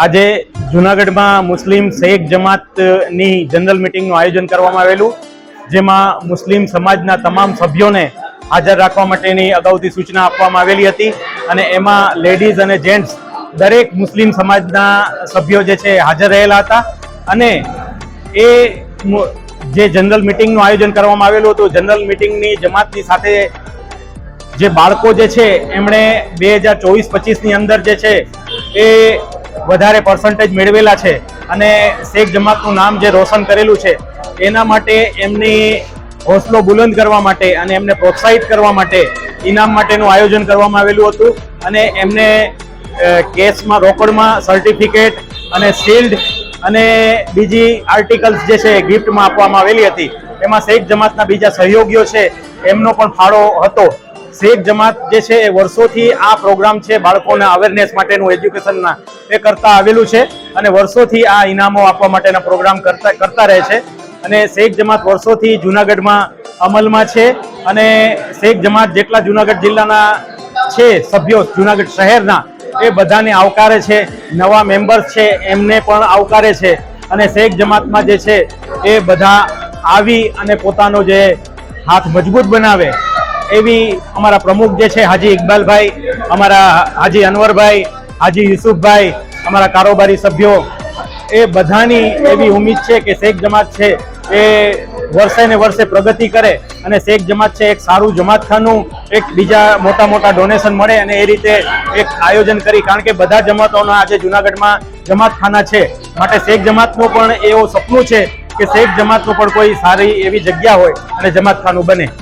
આજે જૂનાગઢમાં મુસ્લિમ શેખ જમાતની જનરલ મિટિંગનું આયોજન કરવામાં આવેલું, જેમાં મુસ્લિમ સમાજના તમામ સભ્યોને હાજર રાખવા માટેની અગાઉથી સૂચના આપવામાં આવેલી હતી અને એમાં લેડીઝ અને જેન્ટ્સ દરેક મુસ્લિમ સમાજના સભ્યો જે છે હાજર રહેલા હતા. અને એ જે જનરલ મિટિંગનું આયોજન કરવામાં આવેલું હતું, જનરલ મિટિંગની જમાતની સાથે જે બાળકો જે છે એમણે 2024-25ની અંદર જે છે એ વધારે પર્સન્ટેજ મેળવેલા છે અને શેખ જમાતનું નામ જે રોશન કરેલું છે એના માટે એમની હોસલો બુલંદ કરવા માટે અને એમને પ્રોત્સાહિત કરવા માટે ઇનામ માટેનું આયોજન કરવામાં આવેલું હતું. અને એમને કેશમાં, રોકડમાં સર્ટિફિકેટ અને શિલ્ડ અને બીજી આર્ટિકલ્સ જે છે ગિફ્ટમાં આપવામાં આવેલી હતી. એમાં શેખ જમાતના બીજા સહયોગીઓ છે એમનો પણ ફાળો હતો. શેખ જમાત જે છે એ વર્ષોથી આ પ્રોગ્રામ છે બાળકોના અવેરનેસ માટેનું, એજ્યુકેશનના, એ કરતા આવેલું છે અને વર્ષોથી આ ઇનામો આપવા માટેના પ્રોગ્રામ કરતા રહે છે. અને શેખ જમાત વર્ષોથી જૂનાગઢમાં અમલમાં છે અને શેખ જમાત જેટલા જૂનાગઢ જિલ્લાના છે સભ્યો, જૂનાગઢ શહેરના, એ બધાને આવકારે છે. નવા મેમ્બર્સ છે એમને પણ આવકારે છે અને શેખ જમાતમાં જે છે એ બધા આવી અને પોતાનો જે હાથ મજબૂત બનાવે એવી અમારા પ્રમુખ જે છે હાજી ઇકબાલભાઈ, અમારા હાજી અનવરભાઈ, હાજી યુસુફભાઈ, અમારા કારોબારી સભ્યો, એ બધાની એવી ઉમ્મીદ છે કે શેખ જમાત છે એ વર્ષે ને વર્ષે પ્રગતિ કરે અને શેખ જમાત છે એક સારું જમાતખાનું, એક બીજા મોટા મોટા ડોનેશન મળે અને એ રીતે એક આયોજન કરી, કારણ કે બધા જમાતોના આજે જૂનાગઢમાં જમાતખાના છે. માટે શેખ જમાતનું પણ એવું સપનું છે કે શેખ જમાતનું પણ કોઈ સારી એવી જગ્યા હોય અને જમાતખાનું બને.